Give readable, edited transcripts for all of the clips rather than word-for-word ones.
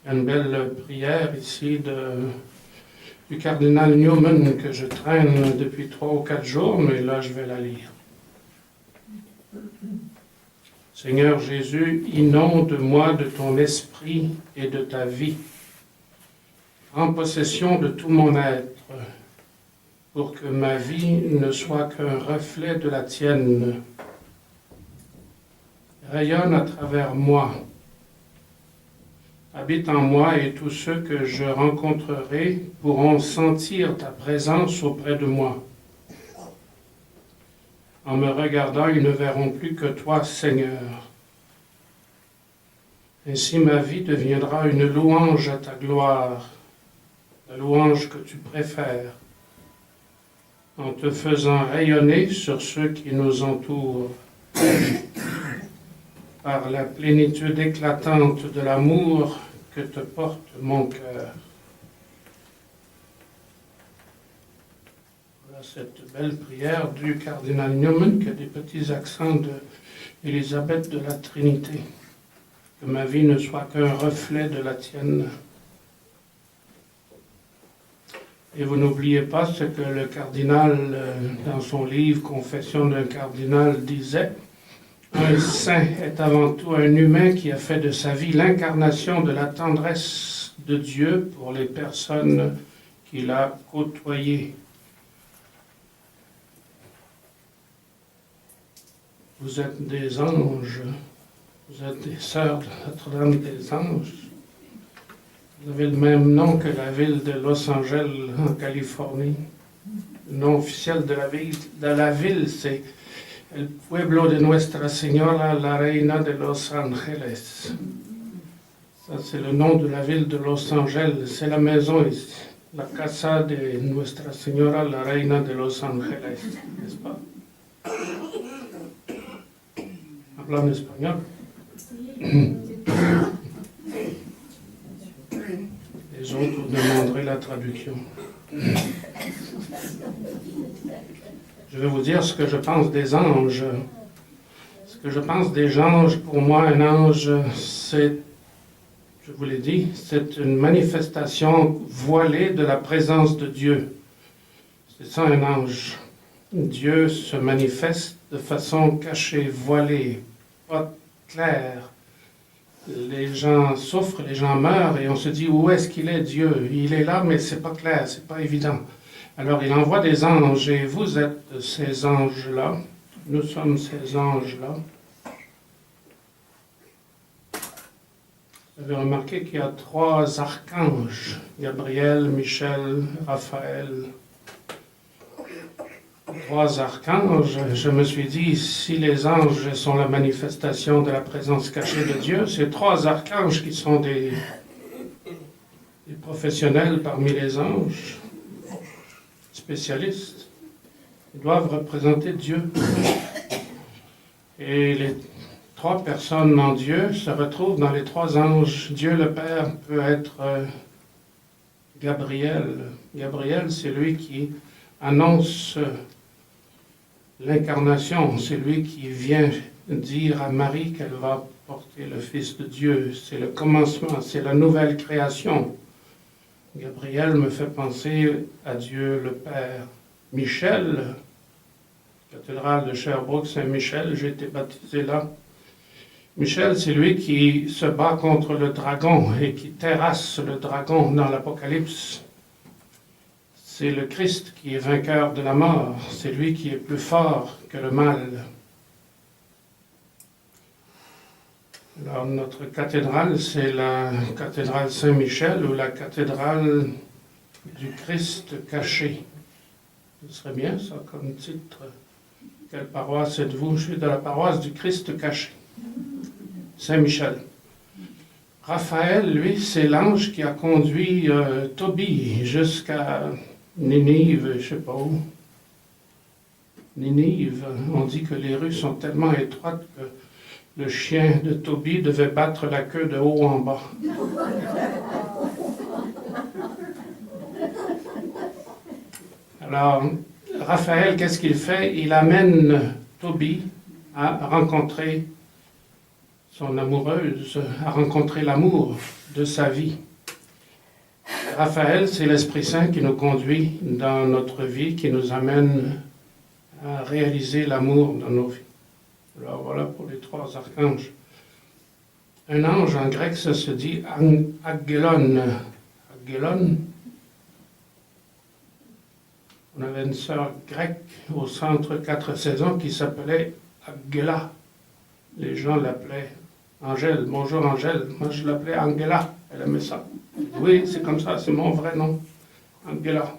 Une belle prière ici du cardinal Newman que je traîne depuis 3 ou 4 jours, mais là je vais la lire. Seigneur Jésus, inonde-moi de ton esprit et de ta vie. Prends possession de tout mon être, pour que ma vie ne soit qu'un reflet de la tienne. Rayonne à travers moi. Habite en moi et tous ceux que je rencontrerai pourront sentir ta présence auprès de moi. En me regardant, ils ne verront plus que toi, Seigneur. Ainsi ma vie deviendra une louange à ta gloire, la louange que tu préfères, en te faisant rayonner sur ceux qui nous entourent, par la plénitude éclatante de l'amour que te porte mon cœur. Voilà cette belle prière du cardinal Newman qui a des petits accents d'Élisabeth de la Trinité. Que ma vie ne soit qu'un reflet de la tienne. Et vous n'oubliez pas ce que le cardinal, dans son livre Confession d'un cardinal, disait. Un saint est avant tout un humain qui a fait de sa vie l'incarnation de la tendresse de Dieu pour les personnes qu'il a côtoyées. Vous êtes des anges, vous êtes des sœurs de Notre-Dame des Anges. Vous avez le même nom que la ville de Los Angeles en Californie. Le nom officiel de la ville, c'est El Pueblo de Nuestra Señora, la Reina de Los Angeles. Ça, c'est le nom de la ville de Los Angeles. C'est la maison ici. La Casa de Nuestra Señora, la Reina de Los Angeles. N'est-ce pas? Habla en espagnol. Les autres vous demanderez la traduction. Je vais vous dire ce que je pense des anges. Ce que je pense des anges, pour moi, un ange, c'est, je vous l'ai dit, c'est une manifestation voilée de la présence de Dieu. C'est ça un ange. Dieu se manifeste de façon cachée, voilée, pas claire. Les gens souffrent, les gens meurent et on se dit où est-ce qu'il est Dieu? Il est là mais c'est pas clair, c'est pas évident. Alors il envoie des anges et vous êtes ces anges-là. Nous sommes ces anges-là. Vous avez remarqué qu'il y a 3 archanges, Gabriel, Michel, Raphaël. 3 archanges, je me suis dit, si les anges sont la manifestation de la présence cachée de Dieu, ces 3 archanges qui sont des professionnels parmi les anges, spécialistes, ils doivent représenter Dieu. Et les 3 personnes en Dieu se retrouvent dans les 3 anges. Dieu le Père peut être Gabriel. Gabriel, c'est lui qui annonce l'incarnation, c'est lui qui vient dire à Marie qu'elle va porter le Fils de Dieu. C'est le commencement, c'est la nouvelle création. Gabriel me fait penser à Dieu le Père. Michel, cathédrale de Sherbrooke, Saint-Michel, j'ai été baptisé là. Michel, c'est lui qui se bat contre le dragon et qui terrasse le dragon dans l'Apocalypse. C'est le Christ qui est vainqueur de la mort. C'est lui qui est plus fort que le mal. Alors, notre cathédrale, c'est la cathédrale Saint-Michel ou la cathédrale du Christ caché. Ce serait bien, ça, comme titre. Quelle paroisse êtes-vous? Je suis de la paroisse du Christ caché. Saint-Michel. Raphaël, lui, c'est l'ange qui a conduit Tobie jusqu'à Ninive, je ne sais pas où. Ninive, on dit que les rues sont tellement étroites que le chien de Tobie devait battre la queue de haut en bas. Alors, Raphaël, qu'est-ce qu'il fait? Il amène Tobie à rencontrer son amoureuse, a rencontré l'amour de sa vie. Raphaël, c'est l'Esprit Saint qui nous conduit dans notre vie, qui nous amène à réaliser l'amour dans nos vies. Alors voilà pour les 3 archanges. Un ange en grec, ça se dit aggelon. Aggelon. On avait une sœur grecque au centre 4 saisons qui s'appelait Aggela. Les gens l'appelaient Angèle. Bonjour Angèle. Moi je l'appelais Angela. Elle aimait ça. Oui, c'est comme ça, c'est mon vrai nom. Angela.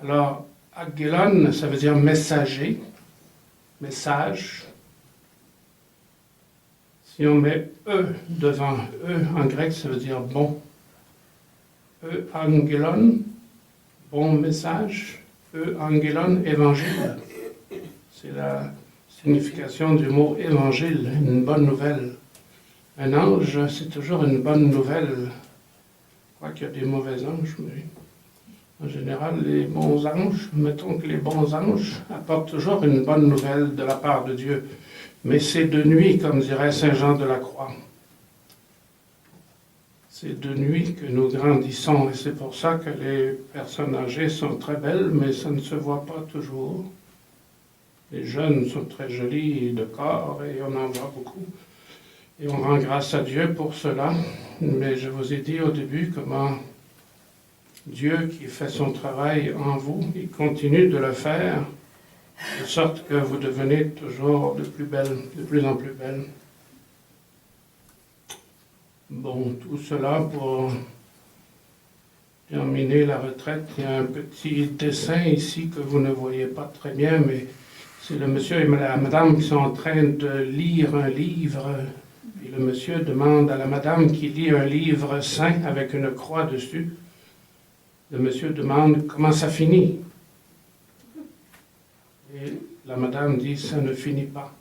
Alors, Aggelon, ça veut dire messager, message. Si on met E devant E en grec, ça veut dire bon. E angelon, bon message. E angelon, évangile. C'est la signification du mot évangile, une bonne nouvelle. Un ange, c'est toujours une bonne nouvelle. Je crois qu'il y a des mauvais anges, mais en général, les bons anges, mettons que les bons anges apportent toujours une bonne nouvelle de la part de Dieu. Mais c'est de nuit, comme dirait Saint Jean de la Croix. C'est de nuit que nous grandissons, et c'est pour ça que les personnes âgées sont très belles, mais ça ne se voit pas toujours. Les jeunes sont très jolis de corps, et on en voit beaucoup. Et on rend grâce à Dieu pour cela. Mais je vous ai dit au début comment Dieu qui fait son travail en vous, il continue de le faire, de sorte que vous devenez toujours de plus en plus belle. Bon, tout cela pour terminer la retraite. Il y a un petit dessin ici que vous ne voyez pas très bien, mais c'est le monsieur et la madame qui sont en train de lire un livre. Et le monsieur demande à la madame qui lit un livre saint avec une croix dessus. Le monsieur demande comment ça finit. Et la madame dit ça ne finit pas.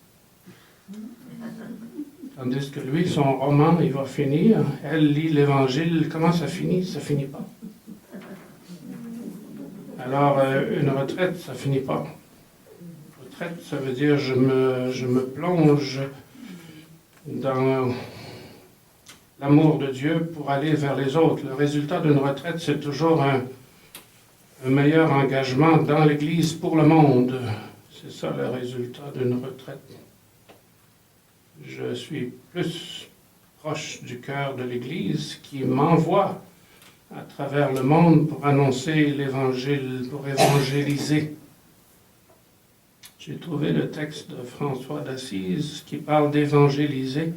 Tandis que lui, son roman, il va finir. Elle lit l'évangile. Comment ça finit? Ça finit pas. Alors, une retraite, ça finit pas. Retraite, ça veut dire je me plonge dans l'amour de Dieu pour aller vers les autres. Le résultat d'une retraite, c'est toujours un meilleur engagement dans l'Église pour le monde. C'est ça le résultat d'une retraite. Je suis plus proche du cœur de l'Église qui m'envoie à travers le monde pour annoncer l'Évangile, pour évangéliser. J'ai trouvé le texte de François d'Assise qui parle d'évangéliser.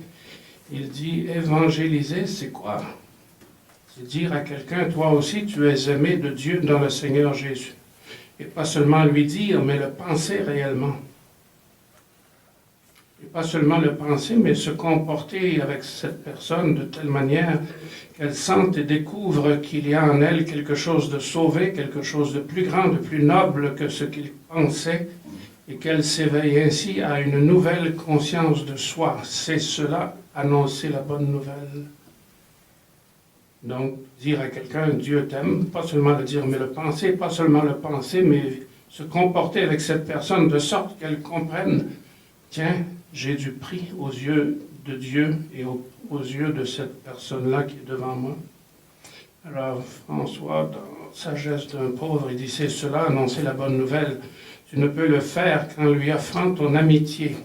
Il dit, évangéliser, c'est quoi? C'est dire à quelqu'un, toi aussi, tu es aimé de Dieu dans le Seigneur Jésus. Et pas seulement lui dire, mais le penser réellement. Et pas seulement le penser, mais se comporter avec cette personne de telle manière qu'elle sente et découvre qu'il y a en elle quelque chose de sauvé, quelque chose de plus grand, de plus noble que ce qu'il pensait, et qu'elle s'éveille ainsi à une nouvelle conscience de soi. C'est cela, annoncer la bonne nouvelle. Donc, dire à quelqu'un, Dieu t'aime, pas seulement le dire, mais le penser, pas seulement le penser, mais se comporter avec cette personne de sorte qu'elle comprenne, tiens, j'ai du prix aux yeux de Dieu et aux yeux de cette personne-là qui est devant moi. Alors, François, dans Sagesse d'un pauvre, il dit, c'est cela, annoncer la bonne nouvelle. Tu ne peux le faire qu'en lui offrant ton amitié.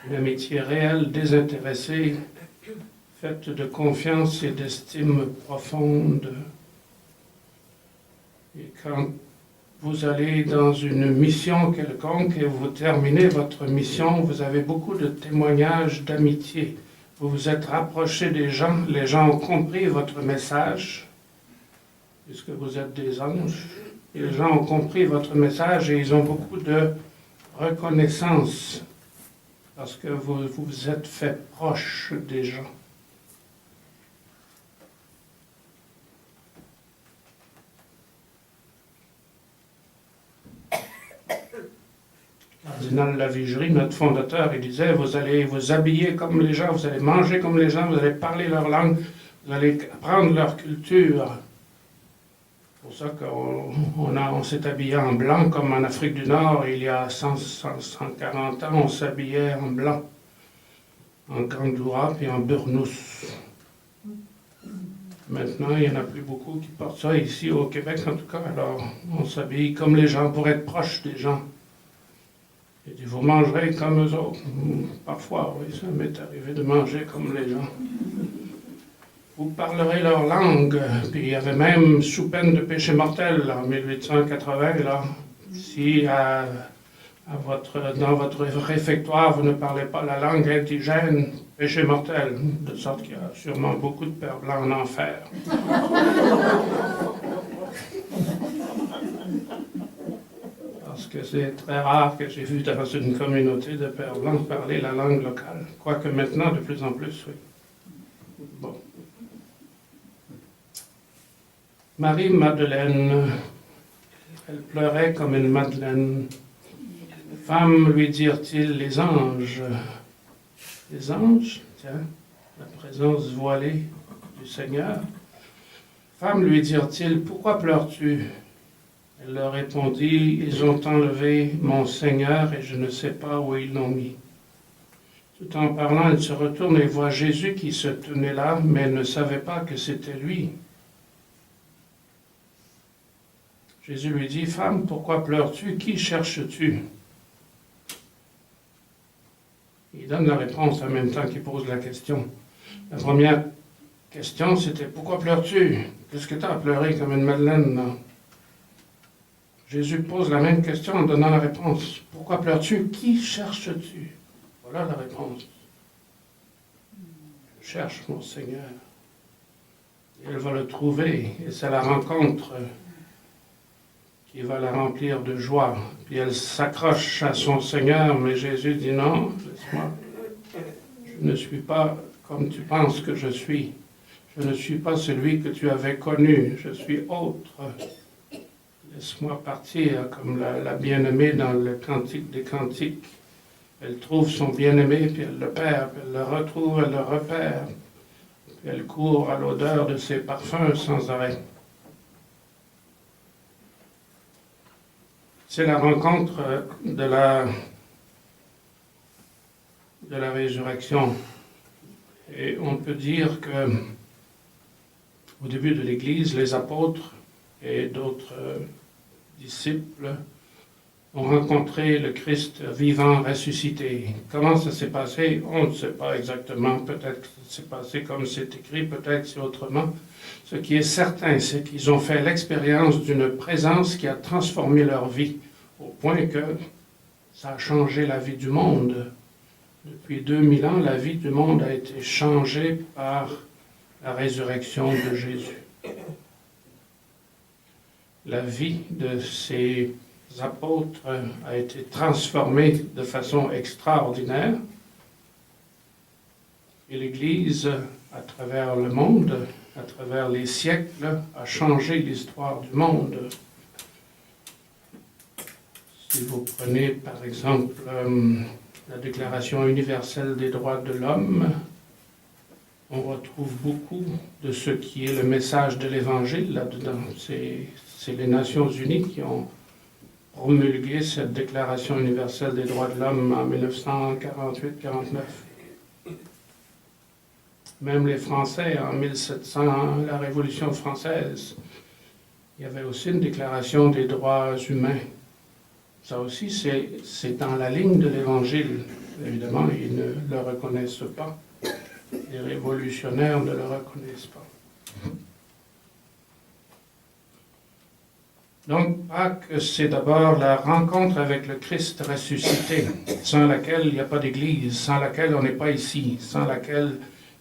Une amitié réelle, désintéressée, faite de confiance et d'estime profonde. Et quand vous allez dans une mission quelconque et vous terminez votre mission, vous avez beaucoup de témoignages d'amitié. Vous vous êtes rapprochés des gens, les gens ont compris votre message, puisque vous êtes des anges. Et les gens ont compris votre message et ils ont beaucoup de reconnaissance parce que vous vous êtes fait proche des gens. Cardinal Lavigerie, notre fondateur, il disait, vous allez vous habiller comme les gens, vous allez manger comme les gens, vous allez parler leur langue, vous allez apprendre leur culture. pour ça qu'on s'est habillé en blanc, comme en Afrique du Nord, il y a 140 ans, on s'habillait en blanc, en gandoura et en burnous. Maintenant, il n'y en a plus beaucoup qui portent ça, ici au Québec en tout cas, alors on s'habille comme les gens, pour être proche des gens. Il dit, vous mangerez comme eux autres. Parfois, oui, ça m'est arrivé de manger comme les gens. Vous parlerez leur langue. Puis il y avait même, sous peine de péché mortel, en 1880, là, si dans votre réfectoire, vous ne parlez pas la langue indigène, péché mortel. De sorte qu'il y a sûrement beaucoup de pères blancs en enfer. Parce que c'est très rare que j'ai vu dans une communauté de pères blancs parler la langue locale. Quoique maintenant, de plus en plus, oui. Bon. Marie-Madeleine, elle pleurait comme une madeleine. Femme, lui dirent-ils, les anges. Les anges, tiens, la présence voilée du Seigneur. Femme, lui dirent-ils, pourquoi pleures-tu? Elle leur répondit, ils ont enlevé mon Seigneur et je ne sais pas où ils l'ont mis. Tout en parlant, elle se retourne et voit Jésus qui se tenait là, mais elle ne savait pas que c'était lui. Jésus lui dit, femme, pourquoi pleures-tu? Qui cherches-tu? Il donne la réponse en même temps qu'il pose la question. La première question, c'était, pourquoi pleures-tu? Qu'est-ce que tu as à pleurer comme une madeleine, là? Jésus pose la même question en donnant la réponse. Pourquoi pleures-tu? Qui cherches-tu? Voilà la réponse. Je cherche mon Seigneur. Elle va le trouver et c'est la rencontre qui va la remplir de joie. Puis elle s'accroche à son Seigneur, mais Jésus dit non, laisse-moi. Je ne suis pas comme tu penses que je suis. Je ne suis pas celui que tu avais connu. Je suis autre. Laisse-moi partir comme la bien-aimée dans le Cantique des Cantiques. Elle trouve son bien-aimé, puis elle le perd, puis elle le retrouve, elle le repère. Puis elle court à l'odeur de ses parfums sans arrêt. C'est la rencontre de la résurrection. Et on peut dire que au début de l'Église, les apôtres et d'autres disciples ont rencontré le Christ vivant, ressuscité. Comment ça s'est passé? On ne sait pas exactement. Peut-être que ça s'est passé comme c'est écrit, peut-être c'est autrement. Ce qui est certain, c'est qu'ils ont fait l'expérience d'une présence qui a transformé leur vie, au point que ça a changé la vie du monde. Depuis 2000 ans, la vie du monde a été changée par la résurrection de Jésus. La vie de ces apôtres a été transformée de façon extraordinaire. Et l'Église, à travers le monde, à travers les siècles, a changé l'histoire du monde. Si vous prenez par exemple la Déclaration universelle des droits de l'homme, on retrouve beaucoup de ce qui est le message de l'Évangile là-dedans. C'est les Nations unies qui ont promulgué cette Déclaration universelle des droits de l'homme en 1948-49. Même les Français, en 1700, la Révolution française, il y avait aussi une Déclaration des droits humains. Ça aussi, c'est dans la ligne de l'Évangile. Évidemment, ils ne le reconnaissent pas. Les révolutionnaires ne le reconnaissent pas. Donc, Pâques, c'est d'abord la rencontre avec le Christ ressuscité, sans laquelle il n'y a pas d'Église, sans laquelle on n'est pas ici, sans laquelle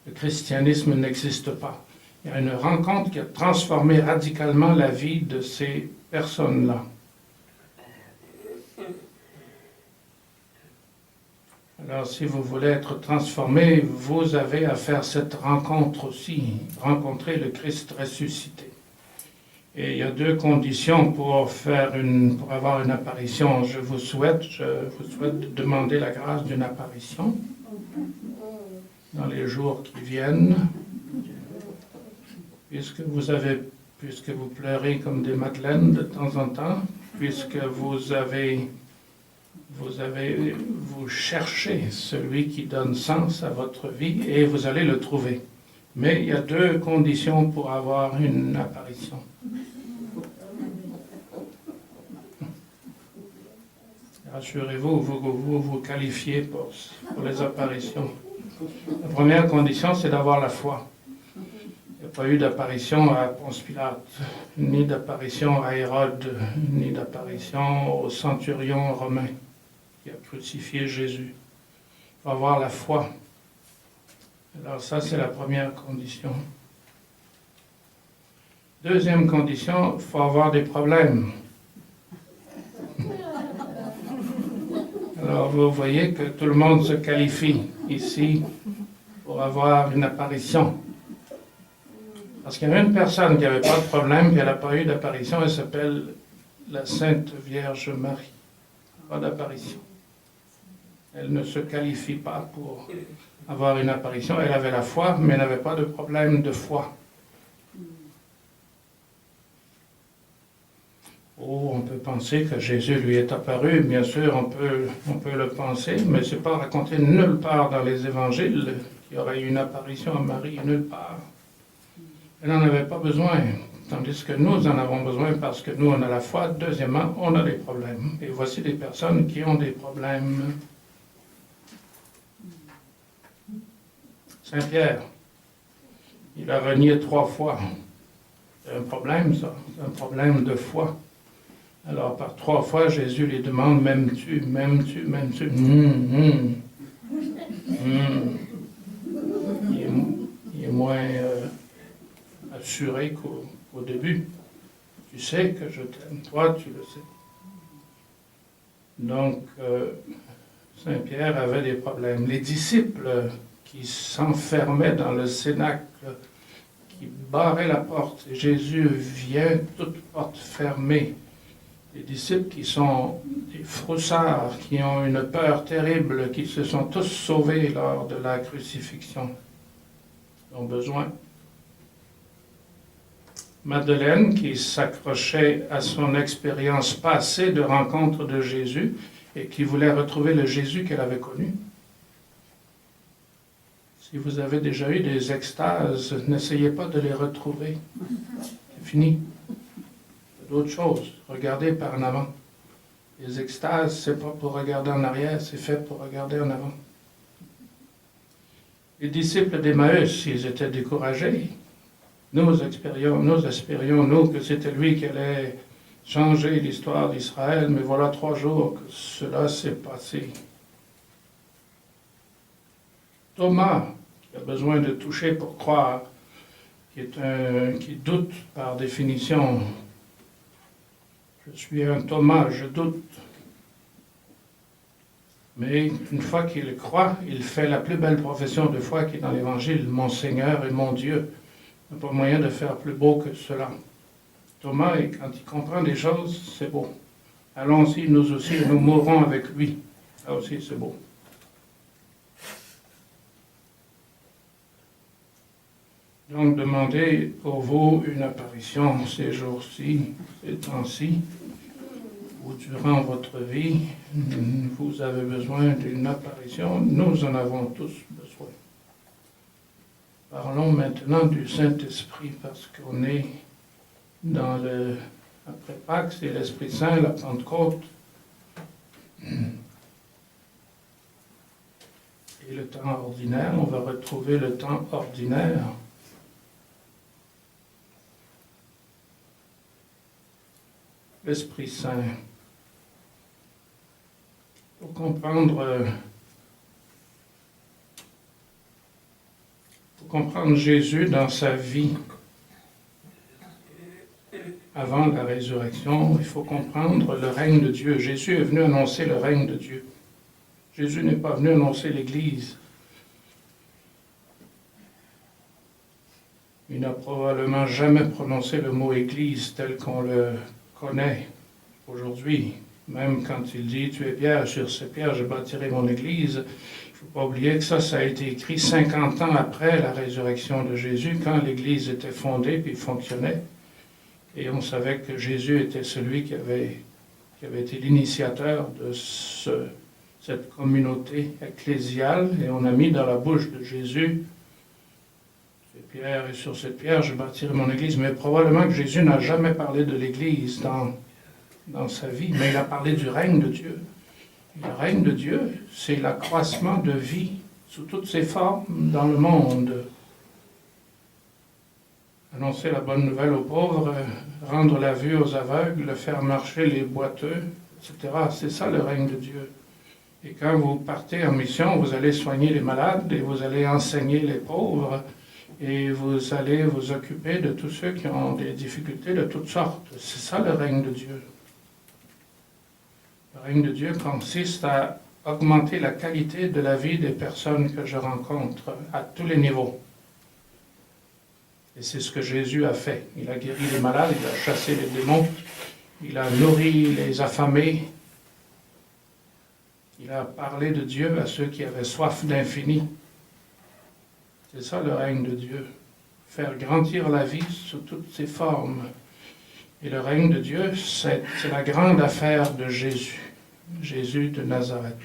le christianisme n'existe pas. Il y a une rencontre qui a transformé radicalement la vie de ces personnes-là. Alors, si vous voulez être transformé, vous avez à faire cette rencontre aussi, rencontrer le Christ ressuscité. Et il y a deux conditions pour avoir une apparition. Je vous souhaite de demander la grâce d'une apparition dans les jours qui viennent, puisque vous avez puisque vous pleurez comme des madeleines de temps en temps, puisque vous cherchez celui qui donne sens à votre vie et vous allez le trouver. Mais il y a deux conditions pour avoir une apparition. Rassurez-vous, vous qualifiez pour les apparitions. La première condition, c'est d'avoir la foi. Il n'y a pas eu d'apparition à Ponce Pilate, ni d'apparition à Hérode, ni d'apparition au centurion romain qui a crucifié Jésus. Il faut avoir la foi. Alors ça, c'est la première condition. Deuxième condition, il faut avoir des problèmes. Alors vous voyez que tout le monde se qualifie ici pour avoir une apparition. Parce qu'il y a une personne qui n'avait pas de problème, qui n'a pas eu d'apparition, elle s'appelle la Sainte Vierge Marie. Pas d'apparition. Elle ne se qualifie pas pour avoir une apparition. Elle avait la foi, mais elle n'avait pas de problème de foi. Oh, on peut penser que Jésus lui est apparu, bien sûr, on peut le penser, mais ce n'est pas raconté nulle part dans les évangiles qu'il y aurait eu une apparition à Marie, nulle part. Elle n'en avait pas besoin, tandis que nous en avons besoin parce que nous, on a la foi. Deuxièmement, on a des problèmes. Et voici des personnes qui ont des problèmes. Saint Pierre, il a renié 3 fois. C'est un problème, ça. C'est un problème de foi. Alors, par 3 fois, Jésus lui demande, m'aimes-tu, m'aimes-tu, m'aimes-tu? Il est moins assuré qu'au début. Tu sais que je t'aime, toi, tu le sais. Donc, Saint Pierre avait des problèmes. Les disciples qui s'enfermaient dans le cénacle, qui barraient la porte, et Jésus vient, toute porte fermée. Les disciples qui sont des froussards, qui ont une peur terrible, qui se sont tous sauvés lors de la crucifixion, ont besoin. Madeleine, qui s'accrochait à son expérience passée de rencontre de Jésus et qui voulait retrouver le Jésus qu'elle avait connu. Si vous avez déjà eu des extases, n'essayez pas de les retrouver. C'est fini. D'autres choses. Regardez par en avant. Les extases, c'est pas pour regarder en arrière, c'est fait pour regarder en avant. Les disciples d'Emmaüs, ils étaient découragés. Nous espérions, nous, que c'était lui qui allait changer l'histoire d'Israël, mais voilà 3 jours que cela s'est passé. Thomas, qui a besoin de toucher pour croire, qui doute par définition. Je suis un Thomas, je doute. Mais une fois qu'il croit, il fait la plus belle profession de foi qui est dans l'Évangile, mon Seigneur et mon Dieu. Il n'y a pas moyen de faire plus beau que cela. Thomas, quand il comprend des choses, c'est beau. Allons-y, nous aussi, nous mourrons avec lui. Là aussi, c'est beau. Donc, demandez pour vous une apparition ces jours-ci, ces temps-ci, ou durant votre vie, vous avez besoin d'une apparition. Nous en avons tous besoin. Parlons maintenant du Saint-Esprit, parce qu'on est dans le... Après Pâques, c'est l'Esprit Saint, la Pentecôte. Et le temps ordinaire, on va retrouver le temps ordinaire. L'Esprit Saint. Pour comprendre Jésus dans sa vie avant la résurrection, il faut comprendre le règne de Dieu. Jésus est venu annoncer le règne de Dieu. Jésus n'est pas venu annoncer l'Église. Il n'a probablement jamais prononcé le mot Église tel qu'on le connaît aujourd'hui. Même quand il dit « Tu es Pierre, sur ces pierres je bâtirai mon Église », il ne faut pas oublier que ça a été écrit 50 ans après la résurrection de Jésus, quand l'Église était fondée puis fonctionnait. Et on savait que Jésus était celui qui avait été l'initiateur de cette communauté ecclésiale. Et on a mis dans la bouche de Jésus ces pierres, et sur cette pierre je bâtirai mon église. Mais probablement que Jésus n'a jamais parlé de l'église dans sa vie, mais il a parlé du règne de Dieu. Et le règne de Dieu, c'est l'accroissement de vie sous toutes ses formes dans le monde. Annoncer la bonne nouvelle aux pauvres, rendre la vue aux aveugles, faire marcher les boiteux, etc. C'est ça le règne de Dieu. Et quand vous partez en mission, vous allez soigner les malades et vous allez enseigner les pauvres et vous allez vous occuper de tous ceux qui ont des difficultés de toutes sortes. C'est ça le règne de Dieu. Le règne de Dieu consiste à augmenter la qualité de la vie des personnes que je rencontre à tous les niveaux. Et c'est ce que Jésus a fait. Il a guéri les malades, il a chassé les démons, il a nourri les affamés, il a parlé de Dieu à ceux qui avaient soif d'infini. C'est ça le règne de Dieu. Faire grandir la vie sous toutes ses formes. Et le règne de Dieu, c'est la grande affaire de Jésus. Jésus de Nazareth.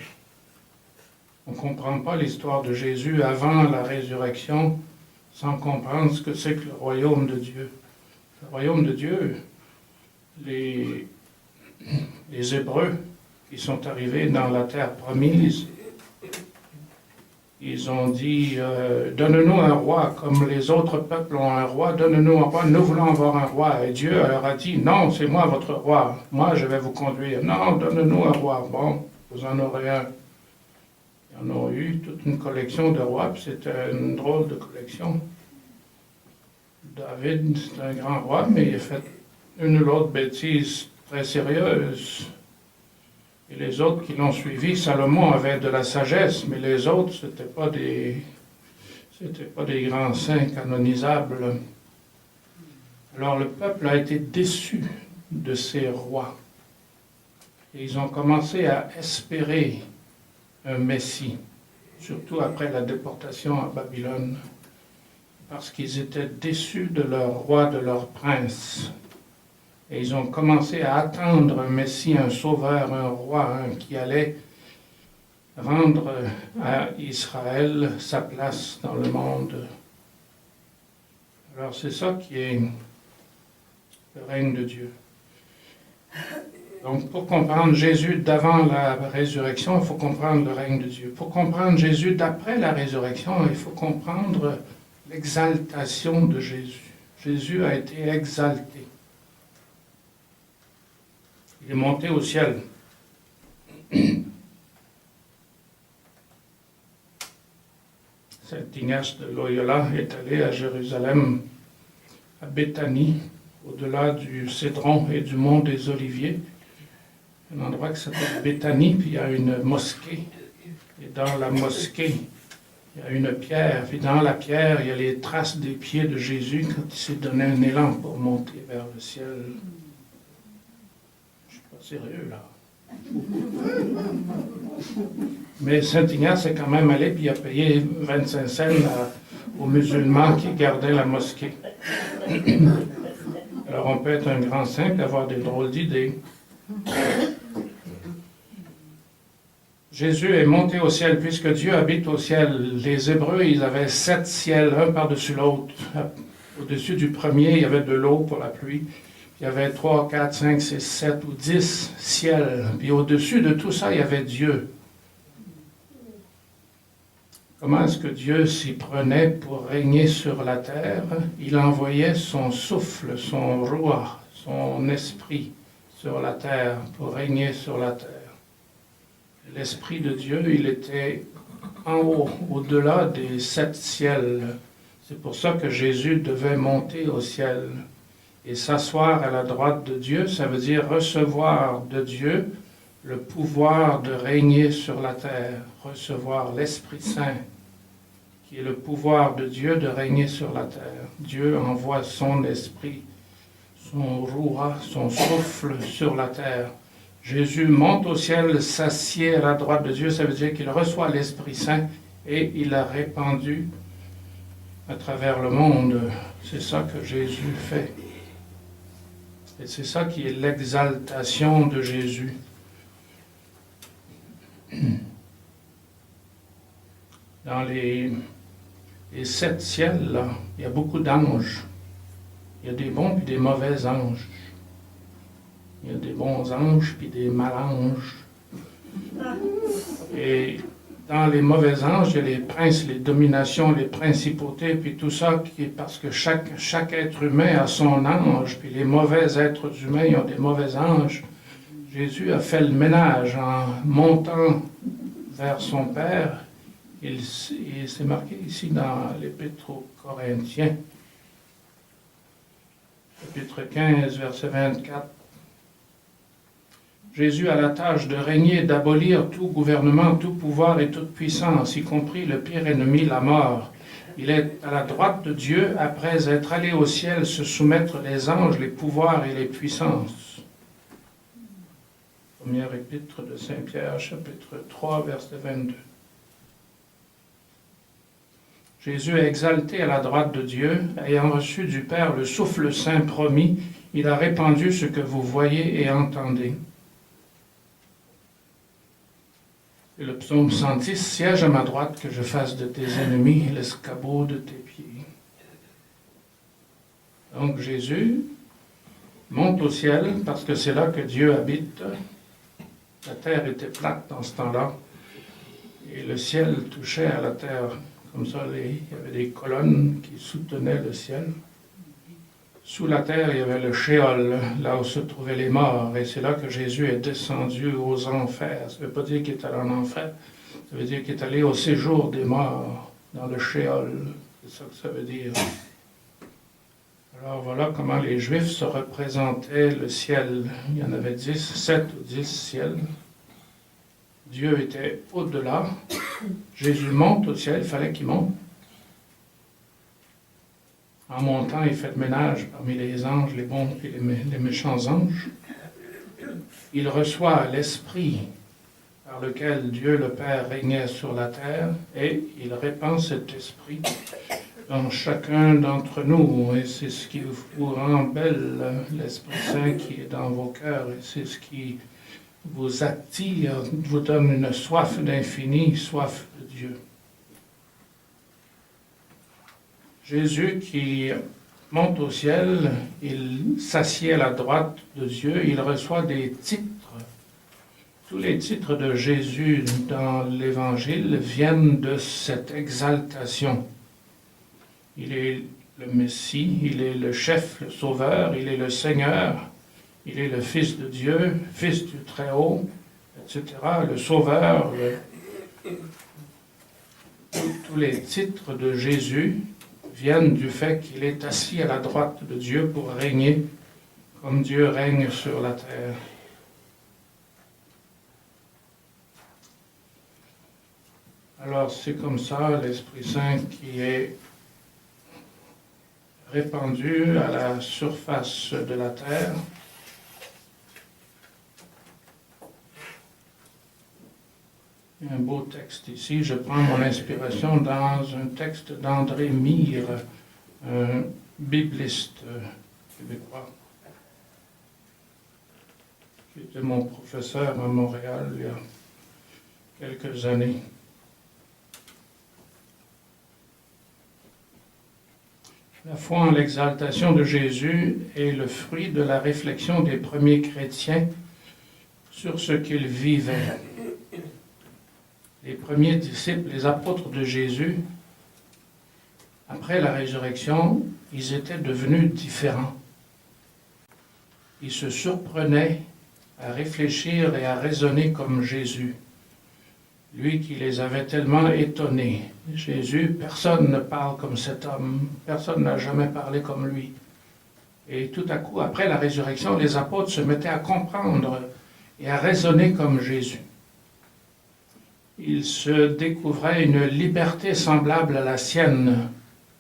On ne comprend pas l'histoire de Jésus avant la résurrection sans comprendre ce que c'est que le royaume de Dieu. Le royaume de Dieu, les Hébreux qui sont arrivés dans la terre promise, ils ont dit, donne-nous un roi, comme les autres peuples ont un roi, donne-nous un roi, nous voulons avoir un roi. Et Dieu leur a dit, non, c'est moi votre roi, moi je vais vous conduire. Non, donne-nous un roi. Bon, vous en aurez un. Ils en ont eu toute une collection de rois, puis c'était une drôle de collection. David, c'est un grand roi, mais il a fait une ou l'autre bêtise très sérieuse. Et les autres qui l'ont suivi, Salomon avait de la sagesse, mais les autres, c'était pas des grands saints canonisables. Alors le peuple a été déçu de ces rois. Et ils ont commencé à espérer un Messie, surtout après la déportation à Babylone, parce qu'ils étaient déçus de leur roi, de leur prince. Et ils ont commencé à attendre un Messie, un sauveur, un roi, qui allait rendre à Israël sa place dans le monde. Alors c'est ça qui est le règne de Dieu. Donc pour comprendre Jésus d'avant la résurrection, il faut comprendre le règne de Dieu. Pour comprendre Jésus d'après la résurrection, il faut comprendre l'exaltation de Jésus. Jésus a été exalté. Il est monté au ciel. Saint Ignace de Loyola est allé à Jérusalem, à Béthanie, au-delà du Cédron et du mont des Oliviers, un endroit qui s'appelle Béthanie, puis il y a une mosquée. Et dans la mosquée, il y a une pierre, puis dans la pierre, il y a les traces des pieds de Jésus quand il s'est donné un élan pour monter vers le ciel. Sérieux, là. Mais Saint Ignace est quand même allé, puis il a payé 25 cents aux musulmans qui gardaient la mosquée. Alors on peut être un grand saint et avoir des drôles d'idées. Jésus est monté au ciel, puisque Dieu habite au ciel. Les Hébreux, ils avaient 7 ciels, un par-dessus l'autre. Au-dessus du premier, il y avait de l'eau pour la pluie. Il y avait 3, 4, 5, 6, 7 ou 10 ciels. Puis au-dessus de tout ça, il y avait Dieu. Comment est-ce que Dieu s'y prenait pour régner sur la terre? Il envoyait son souffle, son roi, son esprit sur la terre pour régner sur la terre. L'esprit de Dieu, il était en haut, au-delà des 7 ciels. C'est pour ça que Jésus devait monter au ciel. Et s'asseoir à la droite de Dieu, ça veut dire recevoir de Dieu le pouvoir de régner sur la terre, recevoir l'Esprit Saint, qui est le pouvoir de Dieu de régner sur la terre. Dieu envoie son esprit, son roi, son souffle sur la terre. Jésus monte au ciel, s'assied à la droite de Dieu, ça veut dire qu'il reçoit l'Esprit Saint et il l'a répandu à travers le monde. C'est ça que Jésus fait. Et c'est ça qui est l'exaltation de Jésus. Dans les 7 ciels, là, il y a beaucoup d'anges. Il y a des bons puis des mauvais anges. Il y a des bons anges puis des malanges. Et dans les mauvais anges, il y a les princes, les dominations, les principautés, puis tout ça, parce que chaque être humain a son ange, puis les mauvais êtres humains ils ont des mauvais anges. Jésus a fait le ménage en montant vers son Père. C'est marqué ici dans l'Épître aux Corinthiens, chapitre 15, verset 24. Jésus a la tâche de régner, d'abolir tout gouvernement, tout pouvoir et toute puissance, y compris le pire ennemi, la mort. Il est à la droite de Dieu après être allé au ciel se soumettre les anges, les pouvoirs et les puissances. Première épître de Saint Pierre, chapitre 3, verset 22. Jésus est exalté à la droite de Dieu, ayant reçu du Père le souffle saint promis, il a répandu ce que vous voyez et entendez. Et le psaume 110, siège à ma droite que je fasse de tes ennemis l'escabeau de tes pieds. Donc Jésus monte au ciel parce que c'est là que Dieu habite. La terre était plate dans ce temps-là et le ciel touchait à la terre. Comme ça, il y avait des colonnes qui soutenaient le ciel. Sous la terre, il y avait le Sheol, là où se trouvaient les morts. Et c'est là que Jésus est descendu aux enfers. Ça ne veut pas dire qu'il est allé en enfer. Ça veut dire qu'il est allé au séjour des morts, dans le Sheol. C'est ça que ça veut dire. Alors voilà comment les Juifs se représentaient le ciel. Il y en avait 7 ou 10 ciels. Dieu était au-delà. Jésus monte au ciel, il fallait qu'il monte. En montant, il fait le ménage parmi les anges, les bons et les méchants anges. Il reçoit l'Esprit par lequel Dieu le Père régnait sur la terre et il répand cet Esprit dans chacun d'entre nous. Et c'est ce qui vous rend belle, l'Esprit Saint qui est dans vos cœurs. Et c'est ce qui vous attire, vous donne une soif d'infini, soif de Dieu. Jésus qui monte au ciel, il s'assied à la droite de Dieu, il reçoit des titres. Tous les titres de Jésus dans l'Évangile viennent de cette exaltation. Il est le Messie, il est le chef, le sauveur, il est le Seigneur, il est le Fils de Dieu, Fils du Très-Haut, etc., le Sauveur. Tous les titres de Jésus viennent du fait qu'il est assis à la droite de Dieu pour régner comme Dieu règne sur la terre. Alors c'est comme ça l'Esprit Saint qui est répandu à la surface de la terre. Un beau texte ici. Je prends mon inspiration dans un texte d'André Mire, un bibliste québécois, qui était mon professeur à Montréal il y a quelques années. La foi en l'exaltation de Jésus est le fruit de la réflexion des premiers chrétiens sur ce qu'ils vivaient. Les premiers disciples, les apôtres de Jésus, après la résurrection, ils étaient devenus différents. Ils se surprenaient à réfléchir et à raisonner comme Jésus, lui qui les avait tellement étonnés. Jésus, personne ne parle comme cet homme, personne n'a jamais parlé comme lui. Et tout à coup, après la résurrection, les apôtres se mettaient à comprendre et à raisonner comme Jésus. Ils se découvraient une liberté semblable à la sienne.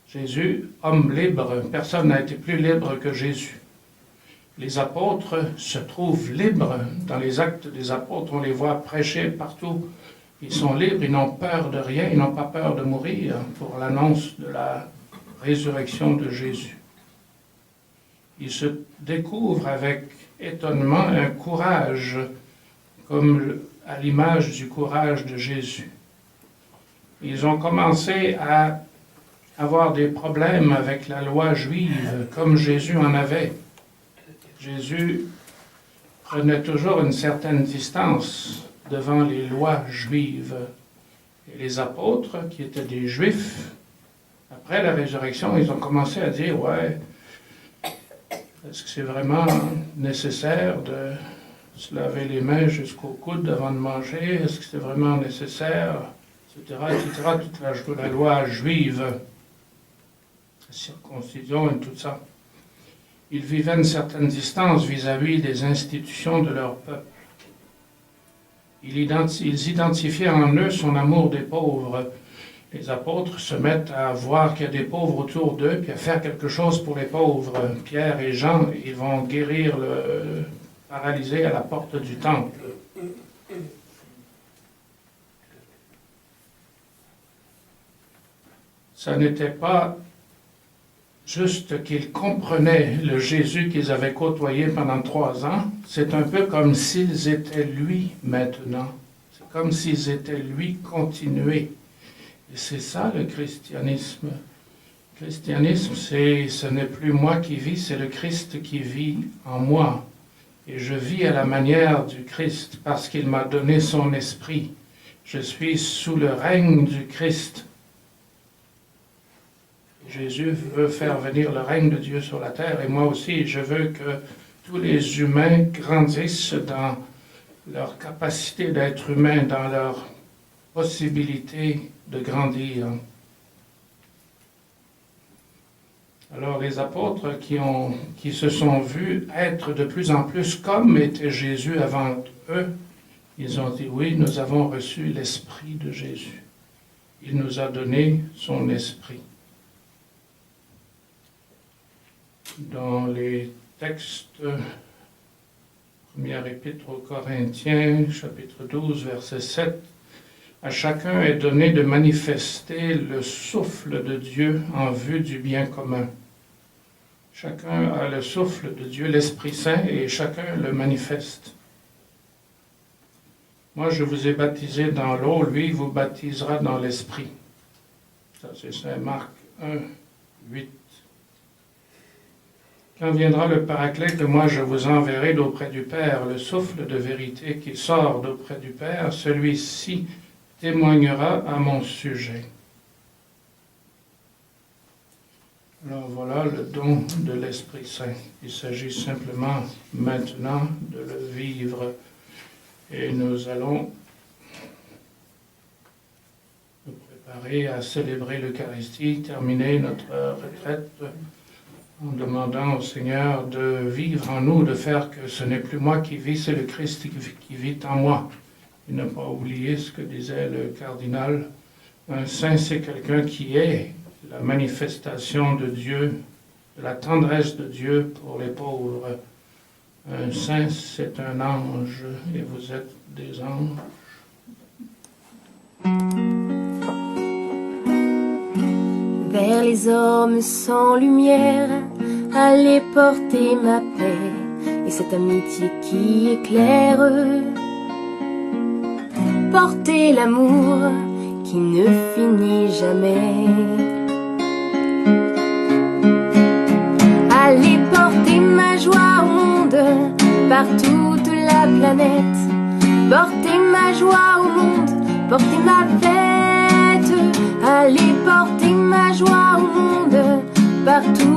Jésus, homme libre, personne n'a été plus libre que Jésus. Les apôtres se trouvent libres. Dans les actes des apôtres, on les voit prêcher partout. Ils sont libres, ils n'ont peur de rien, ils n'ont pas peur de mourir pour l'annonce de la résurrection de Jésus. Ils se découvrent avec étonnement un courage comme à l'image du courage de Jésus. Ils ont commencé à avoir des problèmes avec la loi juive, comme Jésus en avait. Jésus prenait toujours une certaine distance devant les lois juives. Et les apôtres, qui étaient des Juifs, après la résurrection, ils ont commencé à dire, ouais, est-ce que c'est vraiment nécessaire de se laver les mains jusqu'au coude avant de manger? Est-ce que c'est vraiment nécessaire? Etc., toute la loi juive, la circoncision et tout ça. Ils vivaient une certaine distance vis-à-vis des institutions de leur peuple. Ils identifiaient en eux son amour des pauvres. Les apôtres se mettent à voir qu'il y a des pauvres autour d'eux, puis à faire quelque chose pour les pauvres. Pierre et Jean, ils vont guérir le paralysé à la porte du temple. Ça n'était pas juste qu'ils comprenaient le Jésus qu'ils avaient côtoyé pendant 3 ans. C'est un peu comme s'ils étaient lui maintenant. C'est comme s'ils étaient lui continués. Et c'est ça le christianisme. Le christianisme, ce n'est plus moi qui vis, c'est le Christ qui vit en moi. Et je vis à la manière du Christ parce qu'il m'a donné son esprit. Je suis sous le règne du Christ. Jésus veut faire venir le règne de Dieu sur la terre, et moi aussi, je veux que tous les humains grandissent dans leur capacité d'être humain, dans leur possibilité de grandir. Alors les apôtres qui se sont vus être de plus en plus comme était Jésus avant eux, ils ont dit, oui, nous avons reçu l'Esprit de Jésus. Il nous a donné son Esprit. Dans les textes, première épître aux Corinthiens, chapitre 12, verset 7, à chacun est donné de manifester le souffle de Dieu en vue du bien commun. Chacun a le souffle de Dieu, l'Esprit Saint, et chacun le manifeste. Moi, je vous ai baptisé dans l'eau, lui vous baptisera dans l'Esprit. Ça, c'est Saint Marc 1, 8. Quand viendra le Paraclet que moi je vous enverrai d'auprès du Père, le souffle de vérité qui sort d'auprès du Père, celui-ci témoignera à mon sujet. Alors voilà le don de l'Esprit Saint. Il s'agit simplement maintenant de le vivre. Et nous allons nous préparer à célébrer l'Eucharistie, terminer notre retraite en demandant au Seigneur de vivre en nous, de faire que ce n'est plus moi qui vis, c'est le Christ qui vit en moi. Et ne pas oublier ce que disait le cardinal. Un saint, c'est quelqu'un qui est la manifestation de Dieu, de la tendresse de Dieu pour les pauvres. Un saint, c'est un ange, et vous êtes des anges. Vers les hommes sans lumière, allez porter ma paix et cette amitié qui éclaire. Portez l'amour qui ne finit jamais. Allez porter ma joie au monde par toute la planète. Portez ma joie au monde, portez ma fête. Allez porter ma joie au monde par toute